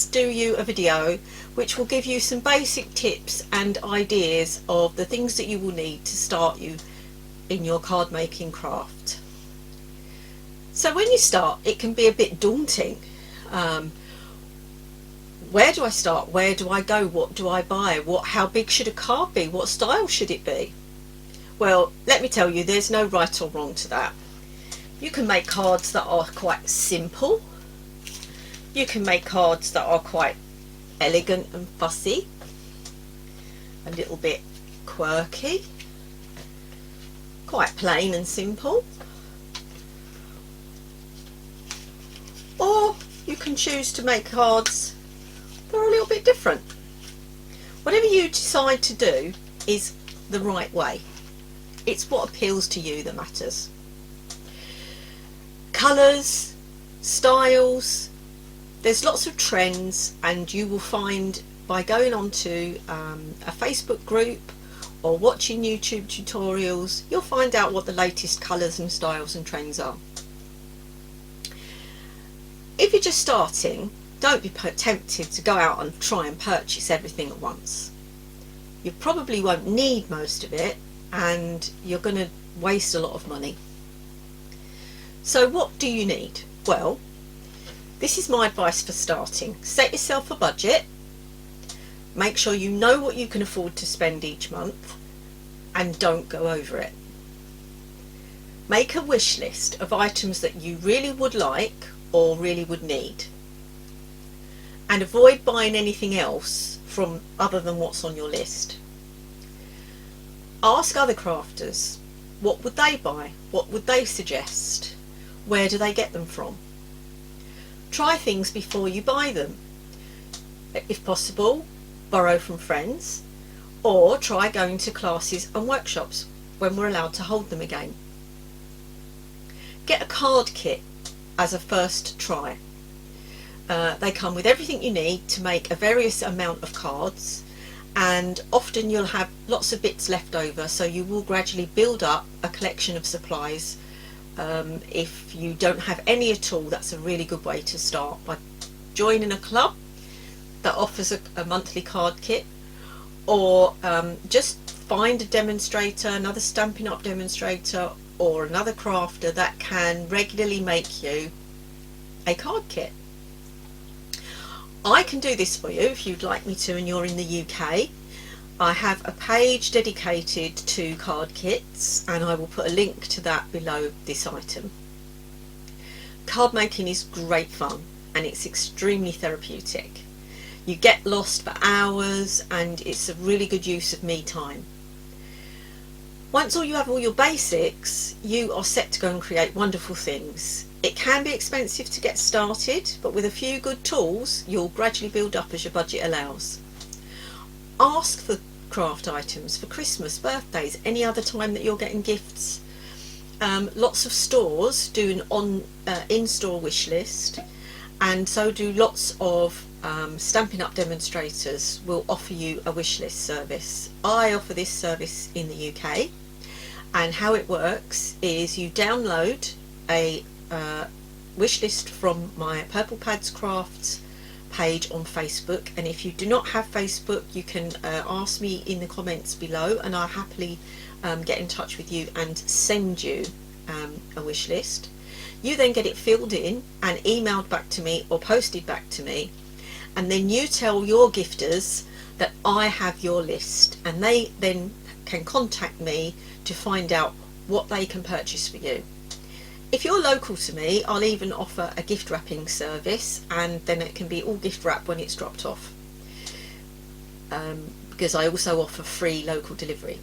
do you a video which will give you some basic tips and ideas of the things that you will need to start you in your card making craft. So when you start, it can be a bit daunting. Where do I start? Where do I go? What do I buy? How big should a card be? What style should it be? Well, let me tell you, there's no right or wrong to that. You can make cards that are quite simple. You can make cards that are quite elegant and fussy, a little bit quirky, quite plain and simple. Or you can choose to make cards that are a little bit different. Whatever you decide to do is the right way. It's what appeals to you that matters. Colours, styles, there's lots of trends, and you will find by going onto a Facebook group or watching YouTube tutorials, you'll find out what the latest colours and styles and trends are. If you're just starting, don't be tempted to go out and try and purchase everything at once. You probably won't need most of it, and you're going to waste a lot of money. So what do you need? Well, this is my advice for starting. Set yourself a budget, make sure you know what you can afford to spend each month, and don't go over it. Make a wish list of items that you really would like or really would need, and avoid buying anything else from other than what's on your list. Ask other crafters, what would they buy? What would they suggest? Where do they get them from? Try things before you buy them. If possible, borrow from friends, or try going to classes and workshops when we're allowed to hold them again. Get a card kit as a first try. They come with everything you need to make a various amount of cards, and often you'll have lots of bits left over, so you will gradually build up a collection of supplies. If you don't have any at all, that's a really good way to start, by joining a club that offers a monthly card kit, or just find a demonstrator, another Stampin' Up demonstrator, or another crafter that can regularly make you a card kit. I can do this for you if you'd like me to and you're in the UK. I have a page dedicated to card kits, and I will put a link to that below this item. Card making is great fun, and it's extremely therapeutic. You get lost for hours, and it's a really good use of me time. Once you have all your basics, you are set to go and create wonderful things. It can be expensive to get started, but with a few good tools, you'll gradually build up as your budget allows. Ask for craft items for Christmas, birthdays, any other time that you're getting gifts. Lots of stores do an in-store wish list, and so do lots of Stampin' Up demonstrators will offer you a wish list service. I offer this service in the UK, and how it works is you download a wish list from my Purple Pads Crafts page on Facebook, and if you do not have Facebook, you can ask me in the comments below, and I'll happily get in touch with you and send you a wish list. You then get it filled in and emailed back to me or posted back to me, and then you tell your gifters that I have your list, and they then can contact me to find out what they can purchase for you. If you're local to me, I'll even offer a gift wrapping service, and then it can be all gift wrap when it's dropped off, because I also offer free local delivery.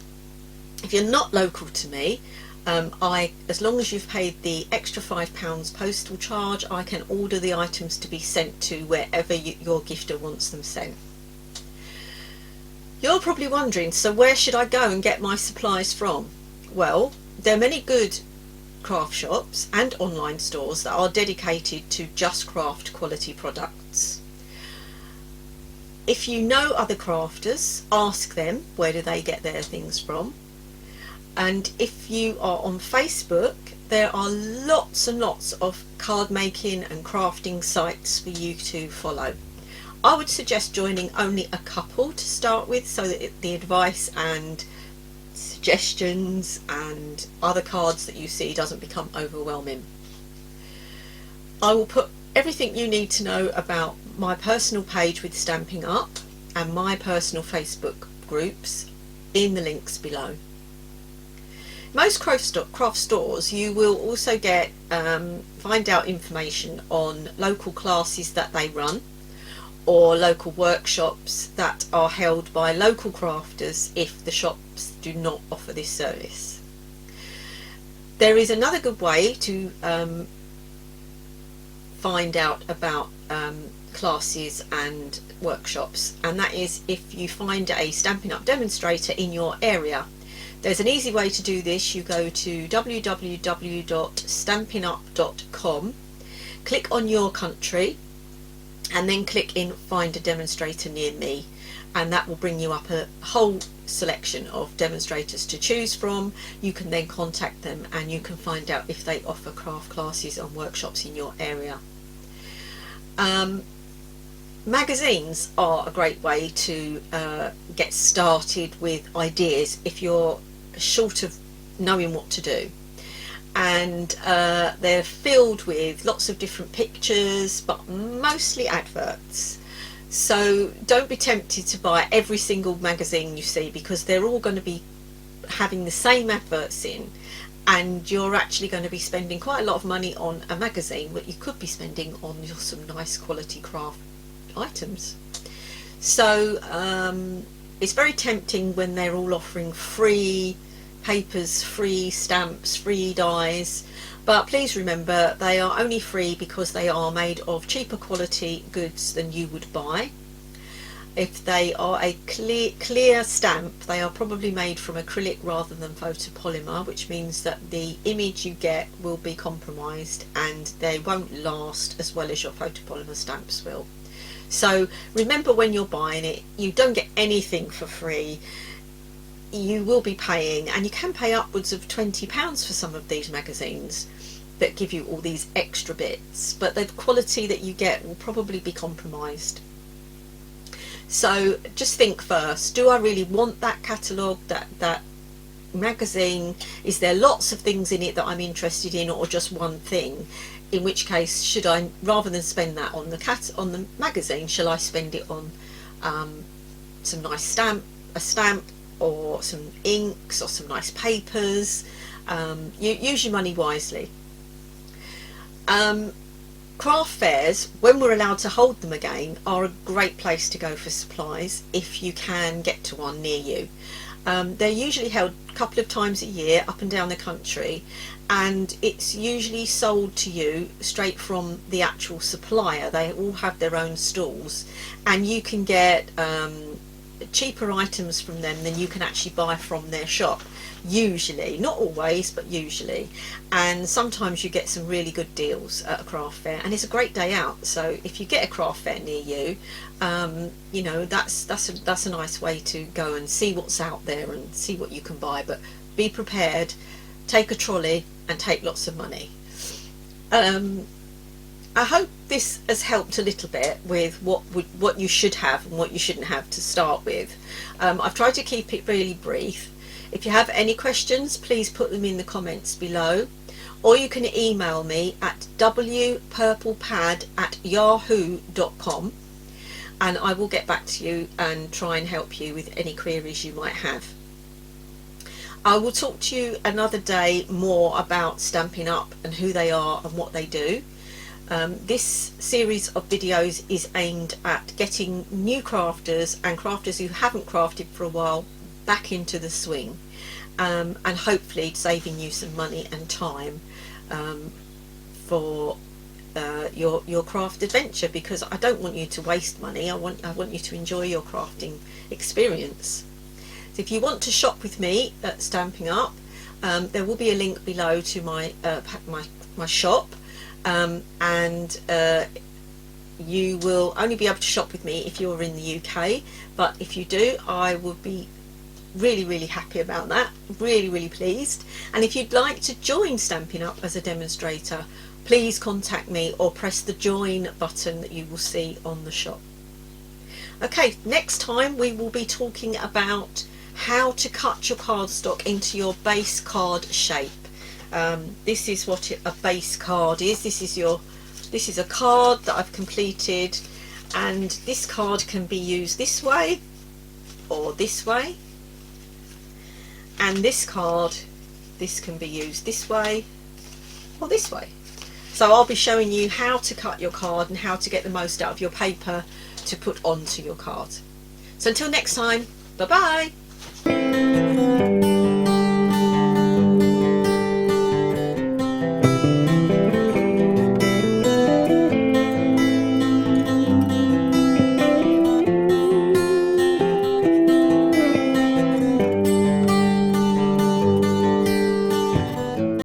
If you're not local to me, as long as you've paid the extra £5 postal charge, I can order the items to be sent to wherever your gifter wants them sent. You're probably wondering, so where should I go and get my supplies from? Well, there are many good craft shops and online stores that are dedicated to just craft quality products. If you know other crafters, ask them where do they get their things from. And if you are on Facebook, there are lots and lots of card making and crafting sites for you to follow. I would suggest joining only a couple to start with, so that the advice and suggestions and other cards that you see doesn't become overwhelming. I will put everything you need to know about my personal page with Stampin' Up and my personal Facebook groups in the links below. Most craft stores you will also get find out information on local classes that they run, or local workshops that are held by local crafters if the shops do not offer this service. There is another good way to find out about classes and workshops, and that is if you find a Stampin' Up demonstrator in your area. There's an easy way to do this. You go to www.stampinup.com, click on your country, and then click in Find a Demonstrator Near Me, and that will bring you up a whole selection of demonstrators to choose from. You can then contact them and you can find out if they offer craft classes and workshops in your area. Magazines are a great way to get started with ideas if you're short of knowing what to do, and they're filled with lots of different pictures but mostly adverts. So don't be tempted to buy every single magazine you see, because they're all going to be having the same adverts in, and you're actually going to be spending quite a lot of money on a magazine that you could be spending on some nice quality craft items. So it's very tempting when they're all offering free papers, free stamps, free dies, but please remember they are only free because they are made of cheaper quality goods than you would buy. If they are a clear stamp, they are probably made from acrylic rather than photopolymer, which means that the image you get will be compromised and they won't last as well as your photopolymer stamps will. So remember, when you're buying it, you don't get anything for free. You will be paying, and you can pay upwards of £20 for some of these magazines that give you all these extra bits, but the quality that you get will probably be compromised. So just think first, do I really want that catalogue, that magazine? Is there lots of things in it that I'm interested in, or just one thing? In which case, should I, rather than spend that on the magazine, shall I spend it on some nice a stamp, or some inks, or some nice papers? Use your money wisely. Craft fairs, when we're allowed to hold them again, are a great place to go for supplies if you can get to one near you. They're usually held a couple of times a year up and down the country, and it's usually sold to you straight from the actual supplier. They all have their own stalls, and you can get cheaper items from them than you can actually buy from their shop, usually, not always, but usually. And sometimes you get some really good deals at a craft fair, and it's a great day out. So if you get a craft fair near you, you know, that's a nice way to go and see what's out there and see what you can buy. But be prepared, take a trolley and take lots of money. I hope this has helped a little bit with what you should have and what you shouldn't have to start with. I've tried to keep it really brief. If you have any questions, please put them in the comments below, or you can email me at wpurplepad@yahoo.com, and I will get back to you and try and help you with any queries you might have. I will talk to you another day more about Stampin' Up and who they are and what they do. This series of videos is aimed at getting new crafters and crafters who haven't crafted for a while back into the swing, and hopefully saving you some money and time for your craft adventure, because I don't want you to waste money. I want you to enjoy your crafting experience. So if you want to shop with me at Stampin' Up, there will be a link below to my shop. And you will only be able to shop with me if you're in the UK, but if you do, I would be really happy about that, really pleased. And if you'd like to join Stampin' Up as a demonstrator, please contact me or press the join button that you will see on the shop. Okay, next time we will be talking about how to cut your cardstock into your base card shape. This is what a base card is. This is a card that I've completed, and this card can be used this way or this way, and this can be used this way or this way. So I'll be showing you how to cut your card and how to get the most out of your paper to put onto your card. So until next time, bye bye.